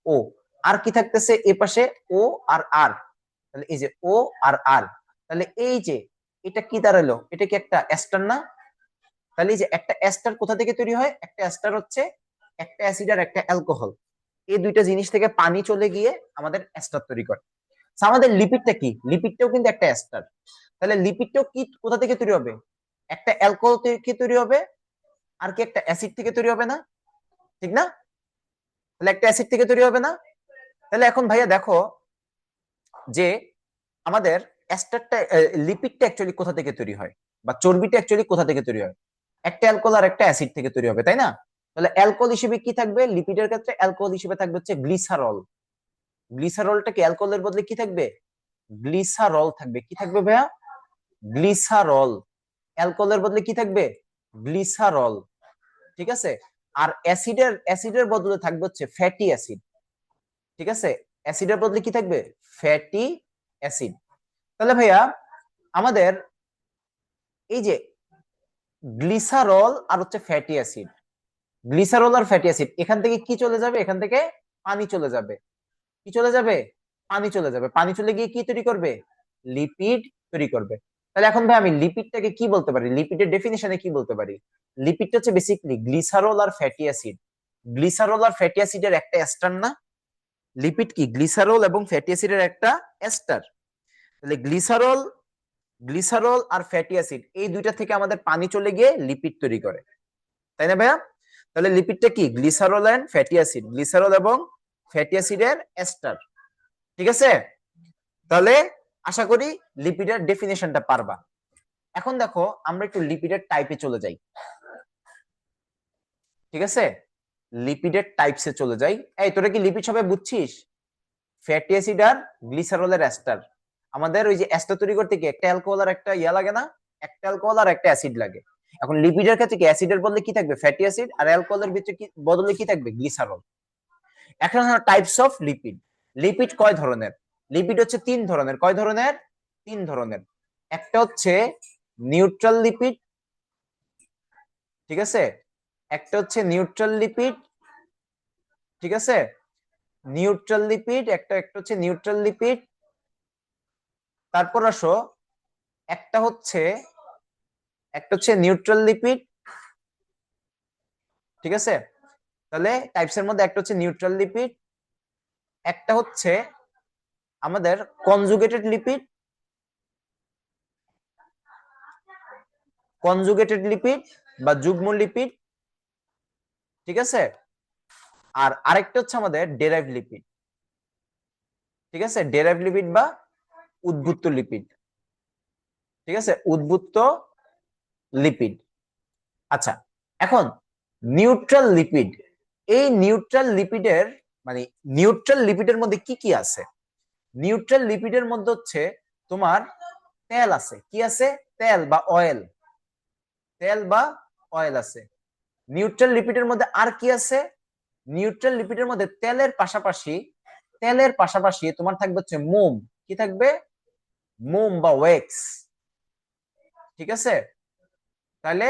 ও, আর কি থাকতেছে এই পাশে? ও আর আর, তাহলে এই যে ও আর আর, তাহলে এই যে এটা কি দাঁড়ালো, এটা কি একটা এস্টার না? তাহলে এই যে একটা এস্টার কোথা থেকে তৈরি হয়, একটা এস্টার হচ্ছে একটা অ্যাসিড আর একটা অ্যালকোহল, এই দুইটা জিনিস থেকে পানি চলে গিয়ে আমাদের এস্টার তৈরি করে। So, আমাদের লিপিডটা কি, লিপিডটাও কিন্তু একটা এস্টার। তাহলে লিপিডটাও কি কোথা থেকে তৈরি হবে? একটা অ্যালকোহল থেকে তৈরি হবে, আর কি একটা অ্যাসিড থেকে তৈরি হবে না? ঠিক না? তাহলে একটা অ্যাসিড থেকে তৈরি হবে না? তাহলে এখন ভাইয়া দেখো যে আমাদের এস্টারটা, লিপিডটা অ্যাকচুয়ালি কোথা থেকে তৈরি হয়, বা চর্বিটা অ্যাকচুয়ালি কোথা থেকে তৈরি হয়? একটা অ্যালকোহল আর একটা অ্যাসিড থেকে তৈরি হবে, তাই না? তাহলে অ্যালকোহল হিসেবে কি থাকবে লিপিডের ক্ষেত্রে? অ্যালকোহল হিসেবে থাকবে হচ্ছে গ্লিসারল। গ্লিসারলটা কি অ্যালকোহলের বদলে কি থাকবে? গ্লিসারল থাকবে। কি থাকবে ভাইয়া? গ্লিসারল। অ্যালকোহলের বদলে কি থাকবে? গ্লিসারল। ঠিক আছে, আর অ্যাসিডের বদলে থাকবে হচ্ছে ফ্যাটি অ্যাসিড। ঠিক আছে, অ্যাসিডের বদলে কি থাকবে? Fatty acid. তাহলে ভাইয়া আমাদের এই যে গ্লিসারল আর হচ্ছে ফ্যাটি অ্যাসিড, গ্লিসারল আর ফ্যাটি অ্যাসিড, এখান থেকে কি চলে যাবে? এখান থেকে পানি চলে যাবে। কি চলে যাবে? পানি চলে যাবে। পানি চলে গিয়ে কি তৈরি করবে? লিপিড তৈরি করবে। তাহলে এখন ভাই আমি লিপিডটাকে কি বলতে পারি, লিপিডের ডেফিনিশনে কি বলতে পারি? লিপিডটা হচ্ছে বেসিক্যালি গ্লিসারল আর ফ্যাটি অ্যাসিড। গ্লিসারল আর ফ্যাটি অ্যাসিডের একটা এস্টার না? লিপিড কি গ্লিসারল এবং ফ্যাটি অ্যাসিডের একটা এস্টার। তাহলে গ্লিসারল আর ফ্যাটি অ্যাসিড এই দুইটা থেকে আমাদের পানি চলে গিয়ে লিপিড তৈরি করে, তাই না ভাইয়া? তাহলে লিপিডটা কি glycerol and fatty acid, glycerol এবং ফ্যাটি অ্যাসিডের এস্টার। ঠিক আছে, তাহলে আশা করি লিপিডের ডেফিনেশনটা পারবা। এখন দেখো আমরা একটু লিপিডের টাইপে চলে যাই। ঠিক আছে, লিপিডের টাইপসে চলে যাই। এই তোরা কি লিপিড সবাই বুঝছিস? ফ্যাটি অ্যাসিড আর গ্লিসারলের এস্টার। আমাদের ওই যে এস্টার তৈরি করতে কি একটা অ্যালকোহল আর একটা ইয়া লাগে না? একটা অ্যালকোহল আর একটা অ্যাসিড লাগে। এখন লিপিডের ক্ষেত্রে কি অ্যাসিডের বদলে কি থাকবে? ফ্যাটি অ্যাসিড, আর অ্যালকোহলের ভিতরে কি বদলে কি থাকবে? গ্লিসারল। এখন টাইপস অফ লিপিড। লিপিড কয় ধরনের? লিপিড হচ্ছে তিন ধরনের। কয় ধরনের? তিন ধরনের। একটা হচ্ছে নিউট্রাল লিপিড, ঠিক আছে, একটা হচ্ছে নিউট্রাল লিপিড, ঠিক আছে, নিউট্রাল লিপিড একটা, একটা হচ্ছে নিউট্রাল লিপিড। তারপর আসো একটা হচ্ছে, একটা হচ্ছে নিউট্রাল লিপিড, ঠিক আছে। তাহলে টাইপসের মধ্যে একটা হচ্ছে নিউট্রাল লিপিড, একটা হচ্ছে আমাদের কনজুগেটেড লিপিড, কনজুগেটেড লিপিড বা যুগ্ম লিপিড, ঠিক আছে। আর আরেকটা হচ্ছে আমাদের ডেরাইভড লিপিড, ঠিক আছে, ডেরাইভড লিপিড বা উদ্ভূত লিপিড, ঠিক আছে, উদ্ভূত লিপিড। আচ্ছা, এখন নিউট্রাল লিপিড, এই নিউট্রাল লিপিডের মানে নিউট্রাল লিপিডের মধ্যে কি কি আছে? নিউট্রাল লিপিডের মধ্যে হচ্ছে তোমার তেল আছে। কি আছে? তেল বা অয়েল, তেল বা অয়েল আছে। নিউট্রাল লিপিডের মধ্যে আর কি আছে? নিউট্রাল লিপিডের মধ্যে তেলের পাশাপাশি, তেলের পাশাপাশি তোমার থাকবে হচ্ছে মোম। কি থাকবে? মোম বা ওয়েক্স, ঠিক আছে। তাহলে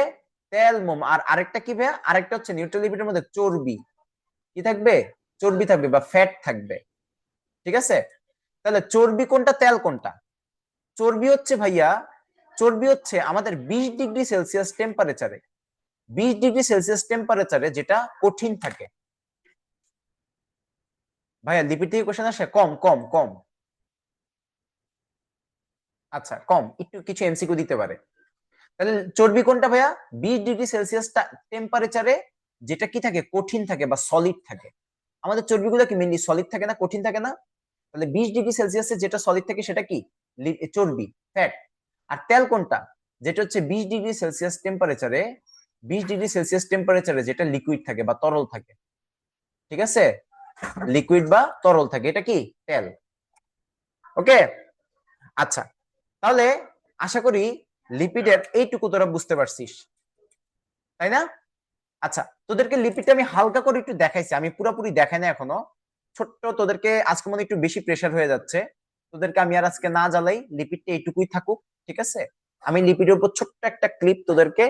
তেল, মোম, আর আরেকটা কি ভাইয়া? আরেকটা হচ্ছে নিউট্রাল লিপিডের মধ্যে চর্বি। কি থাকবে? চর্বি থাকবে বা ফ্যাট থাকবে, ঠিক আছে। তাহলে চর্বি কোনটা, তেল কোনটা? চর্বি হচ্ছে ভাইয়া, চর্বি হচ্ছে আমাদের 20 ডিগ্রি সেলসিয়াস টেম্পারেচারে, 20 ডিগ্রি সেলসিয়াস টেম্পারেচারে যেটা কঠিন থাকে। ভাইয়া লিপিড থেকে কোশ্চেন আসে? কম কম কম, আচ্ছা কম, একটু কিছু এমসিকিউ দিতে পারে। তাহলে চর্বি কোনটা ভাইয়া? 20 ডিগ্রি সেলসিয়াস টেম্পারেচারে যেটা কি থাকে? কঠিন থাকে বা সলিড থাকে। আমাদের চর্বিগুলো কি মেনলি সলিড থাকে না, কঠিন থাকে না? তাহলে 20 ডিগ্রি সেলসিয়াসে যেটা সলিড থাকে সেটা কি? চর্বি, ফ্যাট। আর তেল কোনটা? যেটা হচ্ছে 20 ডিগ্রি সেলসিয়াস টেম্পারেচারে, 20 ডিগ্রি সেলসিয়াস টেম্পারেচারে যেটা লিকুইড থাকে বা তরল থাকে, ঠিক আছে, লিকুইড বা তরল থাকে, এটা কি? তেল। ওকে, আচ্ছা, তাহলে আশা করি লিপিডের এইটুকু তোরা বুঝতে পারছিস, তাই না? আচ্ছা, তোদেরকে লিপিডটা আমি হালকা করে একটু দেখাইছি, আমি পুরোপুরি দেখাই না এখনো। ছোট্ট তোদেরকে আজকে মনে হয় একটু বেশি প্রেসার হয়ে যাচ্ছে, তোদেরকে আমি আর আজকে না জ্বালাই, লিপিডটা এইটুকুই থাকুক, ঠিক আছে। আমি লিপিডের উপর ছোট্ট একটা ক্লিপ তোদেরকে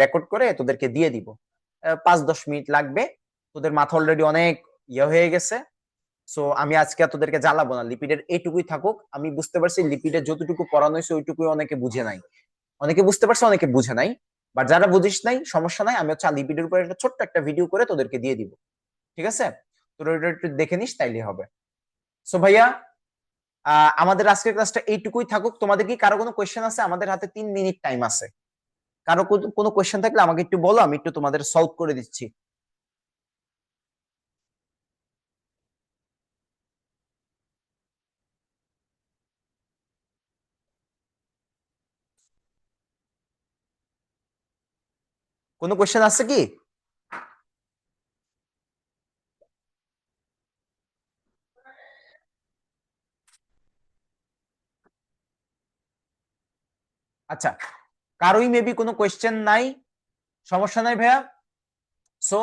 রেকর্ড করে তোদেরকে দিয়ে দিব। 5-10 মিনিট লাগবে, তোদের মাথা অলরেডি অনেক ইয়ে হয়ে গেছে। সো আমি আজকে আর তোদেরকে জ্বালাবো না, লিপিডের এইটুকুই থাকুক। আমি বুঝতে পারছি লিপিডের যতটুকু পড়ানো হয়েছে ওইটুকুই অনেকে বুঝে নাই, অনেকে বুঝতে পারছে অনেকে বুঝে নাই। বাট যারা বুঝিস নাই সমস্যা নাই, আমি হচ্ছে লিপিডের উপর একটা ছোট্ট একটা ভিডিও করে তোদেরকে দিয়ে দিব, ঠিক আছে। তোরা ওটা একটু দেখে নিস, তাইলে হবে। সো ভাইয়া আমাদের আজকের ক্লাসটা এইটুকুই থাকুক। তোমাদের কি কারো কোনো কোয়েশ্চেন আছে? আমাদের হাতে 3 মিনিট টাইম আছে। কারো কোনো কোয়েশ্চেন থাকলে আমাকে একটু বলো, আমি একটু তোমাদের সলভ করে দিচ্ছি। কোনো কোয়েশ্চেন আছে কি? আচ্ছা, কারোই মেবি কোনো কোয়েশ্চেন নাই, সমস্যা নাই ভাইয়া। সো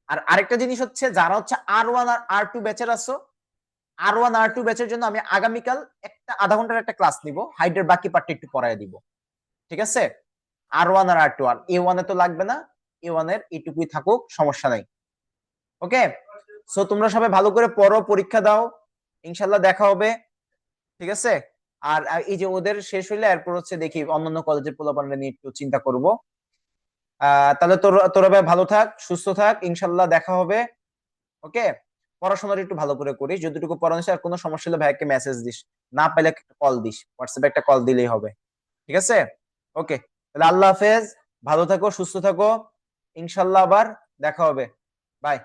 আর আরেকটা জিনিস হচ্ছে, যারা হচ্ছে R1 আর R2 ব্যাচের আছো, R1 R2 ব্যাচের জন্য আমি আগামীকাল একটা আধা ঘন্টার একটা ক্লাস নিব, হাইডের বাকি পার্টটা একটু পড়ায় দিব, ঠিক আছে। R1 আর R2, আর A1 এ তো লাগবে না, A1 এর এইটুকুই থাকুক, সমস্যা নাই। ওকে, সো তোমরা সবাই ভালো করে পড়ো, পরীক্ষা দাও, ইনশাল্লাহ দেখা হবে, ঠিক আছে। আর এই যে ওদের শেষ হইলে এরপর হচ্ছে দেখি অন্যান্য কলেজের পোলাপানরা নিয়ে একটু চিন্তা করব। তাহলে তোরা ভাই ভালো থাক, সুস্থ থাক, ইনশাল্লাহ দেখা হবে। ওকে, পড়াশোনাটা একটু ভালো করে করিস, যতটুকু পড়ানো হয়েছে, আর কোনো সমস্যা হলে ভাইকে মেসেজ দিস, না পাইলে কল দিস, হোয়াটসঅ্যাপে একটা কল দিলেই হবে। ঠিক আছে? ওকে, তাহলে আল্লাহ হাফেজ, ভালো থাকো, সুস্থ থাকো, ইনশাল্লাহ আবার দেখা হবে। বাই।